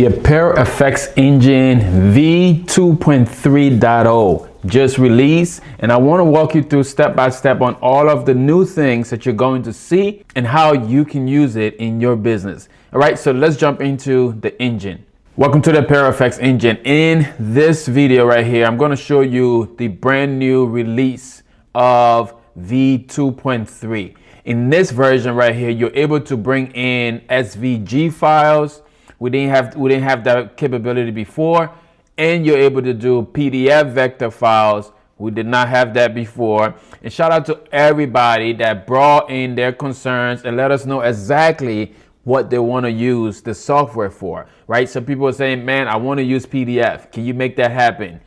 The Apparel Effects Engine v2.3.0 just released, and I want to walk you through step by step on all of the new things that you're going to see and how you can use it in your business. All right, so let's jump into the engine. Welcome to the Apparel Effects Engine. In this video right here, I'm going to show you the brand new release of v2.3. In this version right here, you're able to bring in SVG files. We didn't have that capability before, and you're able to do PDF vector files. We did not have that before. And shout out to everybody that brought in their concerns and let us know exactly what they want to use the software for, right? So people are saying, man, I want to use PDF. Can you make that happen?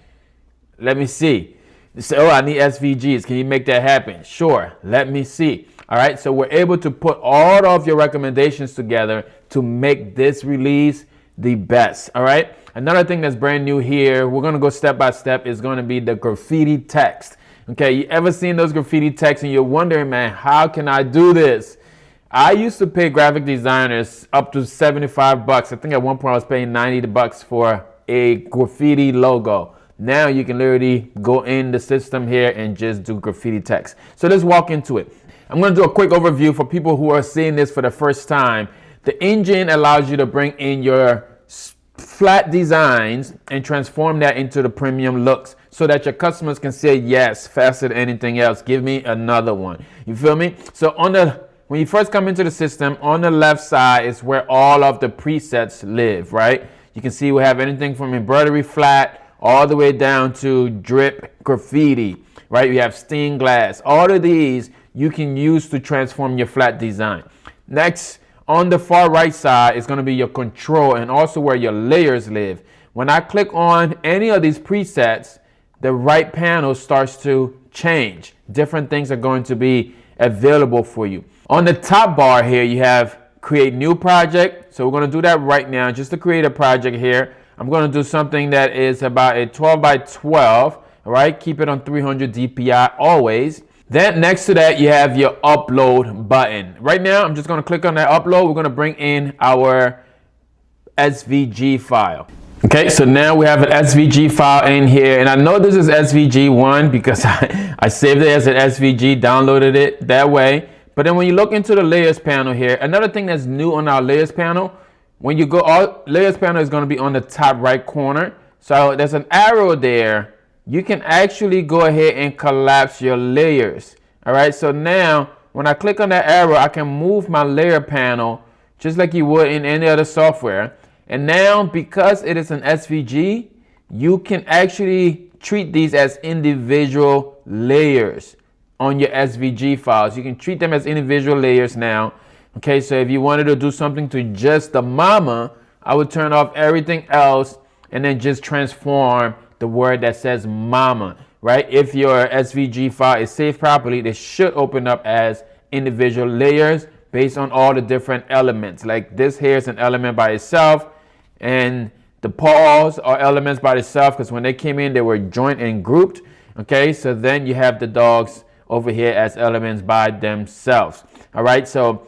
Let me see. They say, oh, I need SVGs. Can you make that happen? Sure. Let me see. All right. So we're able to put all of your recommendations together to make this release the best. All right. Another thing that's brand new here, we're going to go step by step, is going to be the graffiti text. Okay. You ever seen those graffiti texts and you're wondering, man, how can I do this? I used to pay graphic designers up to 75 bucks. I think at one point I was paying 90 bucks for a graffiti logo. Now you can literally go in the system here and just do graffiti text. So let's walk into it. I'm going to do a quick overview for people who are seeing this for the first time. The engine allows you to bring in your flat designs and transform that into the premium looks so that your customers can say, yes, faster than anything else. Give me another one. You feel me? So when you first come into the system, on the left side is where all of the presets live, right? You can see we have anything from embroidery flat all the way down to drip graffiti, right? We have stained glass. All of these you can use to transform your flat design. Next, on the far right side is going to be your control and also where your layers live. When I click on any of these presets, the right panel starts to change. Different things are going to be available for you. On the top bar here, you have create new project. So we're going to do that right now just to create a project here. I'm going to do something that is about a 12 by 12. All right. Keep it on 300 DPI always. Then next to that, you have your upload button. Right now, I'm just going to click on that upload. We're going to bring in our SVG file. Okay, so now we have an SVG file in here. And I know this is SVG1 because I saved it as an SVG, downloaded it that way. But then when you look into the layers panel here, another thing that's new on our layers panel, when you go, layers panel is going to be on the top right corner. So there's an arrow there. You can actually go ahead and collapse your layers. All right. So now when I click on that arrow, I can move my layer panel just like you would in any other software. And now because it is an SVG, you can actually treat these as individual layers on your SVG files. You can treat them as individual layers now. Okay. So if you wanted to do something to just the mama, I would turn off everything else and then just transform the word that says mama, right? If your SVG file is saved properly, they should open up as individual layers based on all the different elements. Like this here is an element by itself, and the paws are elements by itself because when they came in, they were joined and grouped. Okay, so then you have the dogs over here as elements by themselves. All right, so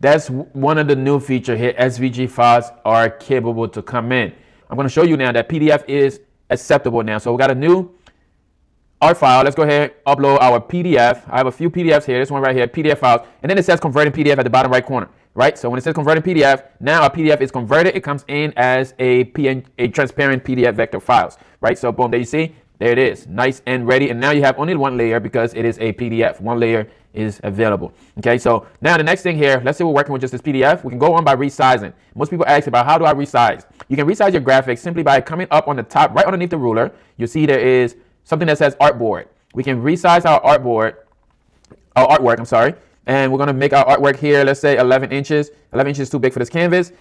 that's one of the new features here. SVG files are capable to come in. I'm going to show you now that PDF is acceptable now. So we got a new art file. Let's go ahead and upload our PDF. I have a few PDFs here. This one right here, PDF files. And then it says converting PDF at the bottom right corner, right? So when it says converting PDF, now our PDF is converted. It comes in as a transparent PDF vector files, right? So boom, there you see, there it is, nice and ready. And now you have only one layer because it is a PDF. One layer is available. Okay, so now the next thing here, let's say we're working with just this PDF. We can go on by resizing. Most people ask about how do I resize? You can resize your graphics simply by coming up on the top, right underneath the ruler. You'll see there is something that says artboard. We can resize our artwork, and we're going to make our artwork here, let's say 11 inches. 11 inches is too big for this canvas.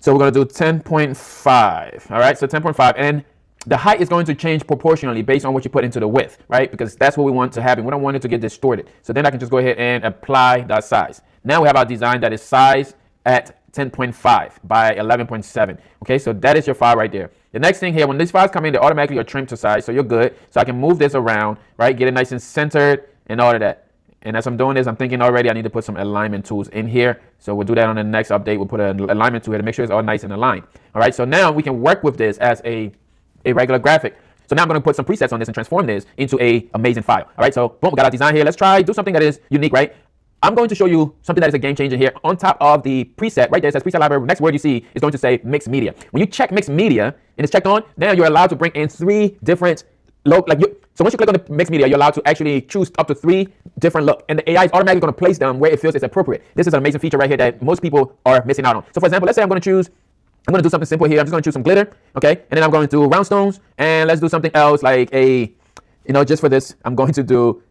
So we're going to do 10.5. All right, so 10.5. And the height is going to change proportionally based on what you put into the width, right? Because that's what we want to happen. We don't want it to get distorted. So then I can just go ahead and apply that size. Now we have our design that is sized at 10.5 by 11.7. Okay, so that is your file right there. The next thing here, when these files come in, they automatically are trimmed to size. So you're good. So I can move this around, right? Get it nice and centered and all of that. And as I'm doing this, I'm thinking already I need to put some alignment tools in here. So we'll do that on the next update. We'll put an alignment tool here to make sure it's all nice and aligned. All right, so now we can work with this as a regular graphic. So now I'm going to put some presets on this and transform this into a amazing file. All right, so boom, we got our design here. Let's do something that is unique, right? I'm going to show you something that is a game changer here. On top of the preset, right there, it says preset library. Next word you see is going to say mixed media. When you check mixed media and it's checked on, now you're allowed to bring in 3 different so once you click on the mixed media, you're allowed to actually choose up to 3 different look, and the AI is automatically going to place them where it feels it's appropriate. This is an amazing feature right here that most people are missing out on. So for example, let's say I'm going to do something simple here. I'm just going to choose some glitter, okay? And then I'm going to do roundstones, and let's do something else like just for this, I'm going to do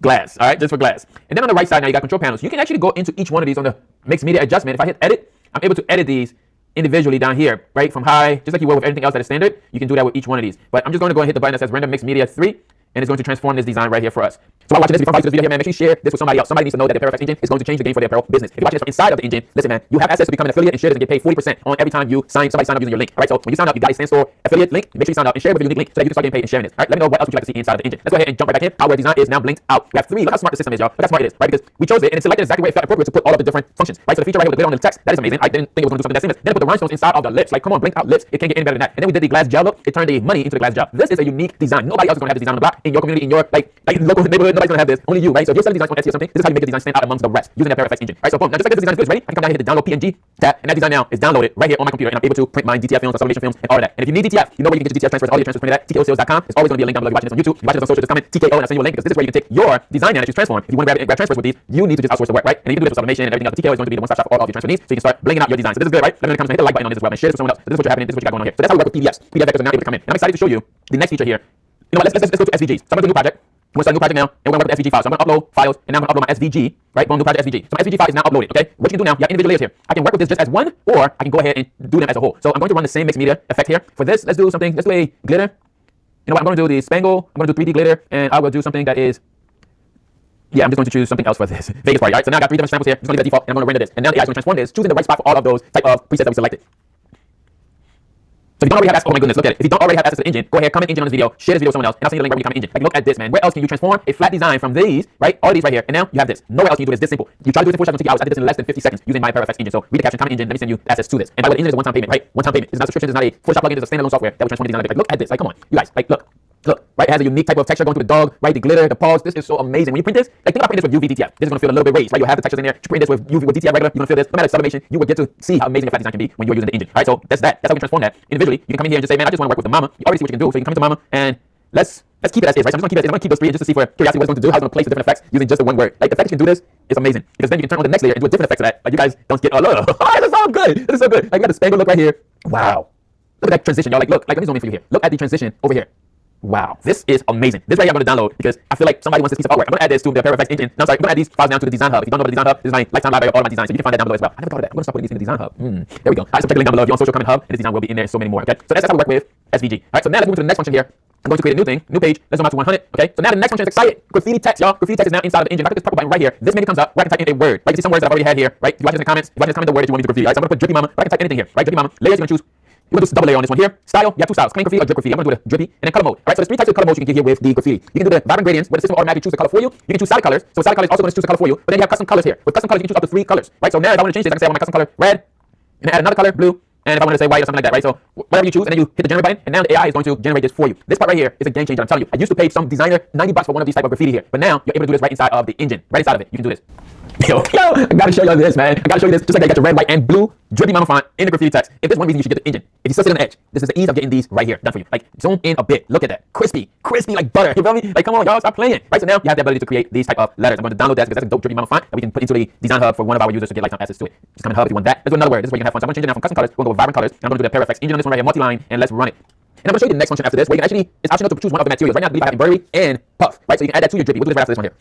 glass, all right? Just for glass. And then on the right side, now you got control panels. You can actually go into each one of these on the mixed media adjustment. If I hit edit, I'm able to edit these individually down here, right? From high, just like you will with everything else that is standard, you can do that with each one of these. But I'm just going to go and hit the button that says render mixed media 3, and it's going to transform this design right here for us. So while watching this, if you're watching this video here, man, make sure you share this with somebody else. Somebody needs to know that the Apparel engine is going to change the game for their apparel business. If you're watching this from inside of the engine, listen, man, you have access to become an affiliate and share this and get paid 40% on every time somebody sign up using your link. All right, so when you sign up, you got a stands for affiliate link. Make sure you sign up and share with a unique link so that you can start getting paid and sharing this. All right, let me know what else would you like to see inside of the engine. Let's go ahead and jump right back in. Our design is now blinked out. We have 3. Look how smart the system is, y'all. Look how smart it is, right? Because we chose it and it selected exactly where it felt appropriate to put all of the different functions, right? So the feature right here with the glitter on the text, that is amazing. I didn't think it was going to do something that seamless. Then it put the rhinestones inside of the lips. Like, come on, blinked out lips. It can't get any better than that. And then we did the glass gel look. It turned the money into the glass gel. This is a unique design. Nobody else is going to have this design on the block in your community, in your like local neighborhood. Nobody's going to have this. Only you, right? So if you're selling designs on Etsy or something, this is how you make the design stand out amongst the rest using the Apparel engine. Right? So boom. Now just like this design is good, ready? I can come down here, hit the download PNG tab, and that design now is downloaded right here on my computer, and I'm able to print my DTF films, sublimation films, and all of that. And if you need DTF, you know where you can get your DTF transfers, all your transfers printed at TKOsales.com. It's always going to be a link down below. You're watching this on YouTube, you're watching this on social, just comment TKO, and I'll send you a link because this is where you can take your design and transform. If you want to grab transfers with these, you need to just outsource the work, right? And you can do this with sublimation and everything else. TKO is going to be the one-stop shop for all of your transfer needs, so you can start blinging out your design. So this is good, right? Let me know in the comments, hit the like button on this as well, and share this with someone else. This is what's happening. This is what you got going on here. So that's how we work with PDFs. PDF vectors are now able to come in. And I'm excited to show you the next feature here. You know what? Let's go to SVGs. So I'm going to do a new project. I'm going to start a new project now, and we're going to work with SVG files. So I'm going to upload files, and now I'm going to upload my SVG, right? Boom, new project SVG. So my SVG file is now uploaded, okay? What you can do now, you have individual layers here. I can work with this just as one, or I can go ahead and do them as a whole. So I'm going to run the same mixed media effect here. For this, let's do a glitter. You know what? I'm going to do the spangle. I'm going to do 3D glitter, and I will do something that is, I'm just going to choose something else for this Vegas party, all right? So now I got 3 different samples here. I'm just going to leave the default, and I'm going to render this. And now the AI is going to transform this, choosing the right spot for all of those type of presets that we selected. So if you don't already have access, oh my goodness, look at it. If you don't already have access to the engine, go ahead, comment engine on this video, share this video with someone else, and I'll send you the link right when you comment engine. Like, look at this, man. Where else can you transform a flat design from these, right? All of these right here, and now you have this. Nowhere else can you do this simple. You try to do this in 4 seconds, 2 hours. I did this in less than 50 seconds using my Apparel engine. So read the caption, comment engine, let me send you access to this. And by the way, the engine is a one-time payment, right? One-time payment. It's not a subscription, it's not a Photoshop plugin, it's a standalone software that will transform the design. Like, look at this. Like, come on, you guys, like, look, right? It has a unique type of texture going through the dog, right? The glitter, the paws. This is so amazing. When you print this, like, think about printing this with UV DTF. This is going to feel a little bit raised, right? You have the textures in there. You print this with UV with DTF regular, you're going to feel this. No matter sublimation, you will get to see how amazing a flat design can be when you're using the engine. All right, so that's that. That's how we transform that individually. You can come in here and just say, man, I just want to work with the mama. You already see what you can do. So you can come into mama and let's keep it as is, right? So I'm just going to keep it as is. I'm going to keep those 3 just to see for curiosity what it's going to do, how it's going to place the different effects using just the one word. Like, the fact that you can do this is amazing because then you can turn on the next layer and do a different effect to that. Like, you guys don't get a lot. This is so good. This is so good. Like, we got the spangle look right here. Wow. Look at that transition, y'all. Like, look, like, let me zoom in for you here. Look at the transition over here. Wow, this is amazing. This right here I'm going to download because I feel like somebody wants this piece of artwork. I'm going to add this to the Apparel engine. No, sorry, I'm going to add these files down to the Design Hub. If you don't know the Design Hub, this is my lifetime library of all of my designs. So you can find that down below as well. I never thought of that. I'm going to start putting these in the Design Hub. There we go. All right, so check the link down below. If you're on social, comment hub, and the design will be in there. So many more. Okay, so that's how we work with SVG. All right, so now let's move to the next function here. I'm going to create a new thing, new page. Let's zoom out to 100. Okay, so now the next function is excited. Graffiti text, y'all. Graffiti text is now inside of the engine. If I click this purple button right here, this menu comes up where I can type in a word. Right, you see some words that I've already had here. Right, you watch this in the comments. You watch this comment the word that you want me to graffiti. Right, so I'm going to put drippy mama. But I can type anything here. Right, drippy mama. Layers you're going to choose. You're going to do double layer on this one here. Style, you have 2 styles, clean graffiti or drip graffiti. I'm going to do the drippy and then color mode. All right, so there's 3 types of color modes you can get here with the graffiti. You can do the vibrant gradients where the system will automatically choose the color for you. You can choose solid colors. So solid color is also going to choose the color for you. But then you have custom colors here. With custom colors, you can choose up to 3 colors. Right, so now if I want to change this, I can say I want my custom color red and then add another color blue. And if I want to say white or something like that, right? So whatever you choose, and then you hit the generate button, and now the AI is going to generate this for you. This part right here is a game changer. I'm telling you. I used to pay some designer $90 for one of these type of graffiti here, but now you're able to do this right inside of the engine, right inside of it. You can do this. Yo, I gotta show you this, man. I gotta show you this. Just like that, you got your red, white, and blue drippy mama font in the graffiti text. If there's one reason you should get the engine, if you still sit on the edge, this is the ease of getting these right here done for you. Like, zoom in a bit. Look at that. Crispy like butter. You feel me? Like, come on, y'all, stop playing. Right, so now you have the ability to create these type of letters. I'm going to download that because that's a dope drippy mama font that we can put into the Design Hub for one of our users to get lifetime access to it. Just come in Hub if you want that. Let's do another word. This is where you can have fun. So I'm going to change it now from custom colors. We're going to go with vibrant colors. And I'm going to do the Apparel engine on this one right here, multi-line, and let's run it. And I'm going to show you the next function after this, where you can actually, it's optional to choose one of the materials. Right now, I believe I have embroidery and puff, right? So you can add that to your drippy. We'll do this right after this one here.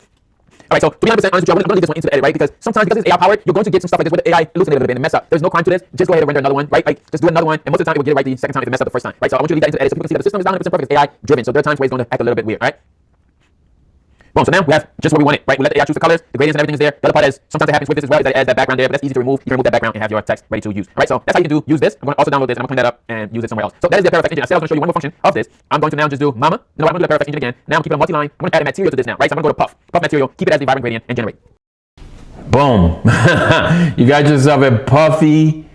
All right, so to be 100% honest with you, I'm going to leave this one into the edit, right? Because sometimes, because it's AI powered, you're going to get some stuff like this with the AI hallucinate a little bit and mess up. There's no crime to this. Just go ahead and render another one, right? Like, just do another one, and most of the time it will get it right the second time if it messed up the first time, right? So I want you to leave that into the edit so people can see that the system is not 100% perfect. It's AI driven, so there are times where it's going to act a little bit weird, right? Boom. So now we have just what we wanted, right? We let the AI choose the colors, the gradients and everything is there. The other part is sometimes it happens with this as well, is that it adds that background there, but that's easy to remove. You can remove that background and have your text ready to use. All right, so that's how you can use this. I'm going to also download this and I'm going to clean that up and use it somewhere else. So that is the Apparel engine. I said I was going to show you one more function of this. I'm going to now just do mama. You know what? I'm going to do the Apparel engine again. Now I'm keeping a multi-line. I'm going to add a material to this now, right? So I'm going to go to puff material, keep it as the vibrant gradient and generate. Boom. You got yourself a puffy,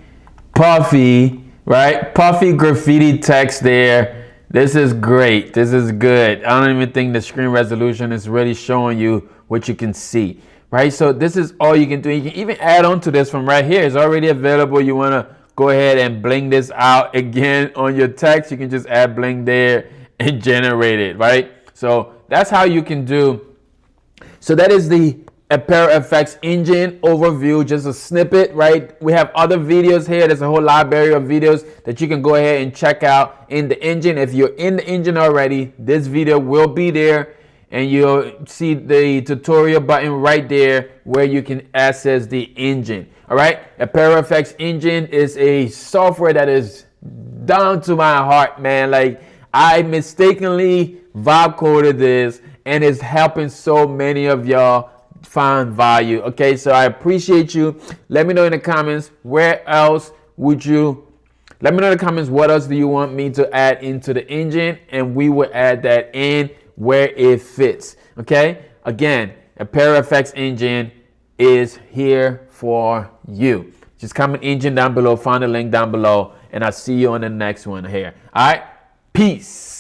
right? Puffy graffiti text there. This is great. This is good. I don't even think the screen resolution is really showing you what you can see, right? So this is all you can do. You can even add on to this from right here. It's already available. You want to go ahead and bling this out again on your text. You can just add bling there and generate it, right? So that's how you can do. So that is the Apparel Effects engine overview, just a snippet, right? We have other videos here. There's a whole library of videos that you can go ahead and check out in the engine. If you're in the engine already, this video will be there and you'll see the tutorial button right there where you can access the engine. All right, Apparel Effects engine is a software that is down to my heart, man. Like, I mistakenly vibe coded this and it's helping so many of y'all find value. Okay, so I appreciate you. Let me know in the comments where else would you, let me know in the comments what else do you want me to add into the engine, and we will add that in where it fits. Okay, again, Apparel Effects engine is here for you. Just comment engine down below, find the link down below, and I'll see you on the next one here. All right, peace.